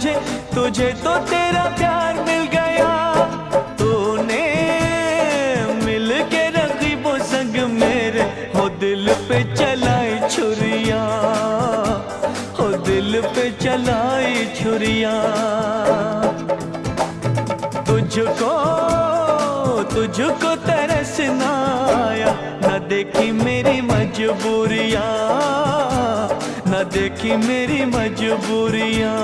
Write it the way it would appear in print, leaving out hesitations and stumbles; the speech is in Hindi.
मुझे, तुझे तो तेरा प्यार मिल गया। तूने मिल के रकीबों संग मेरे हो दिल पे चलाई छुरियां, हो दिल पे चलाई छुरियां। तुझको तुझको तरस ना आया, न देखी मेरी मजबूरियां, न देखी मेरी मजबूरियां।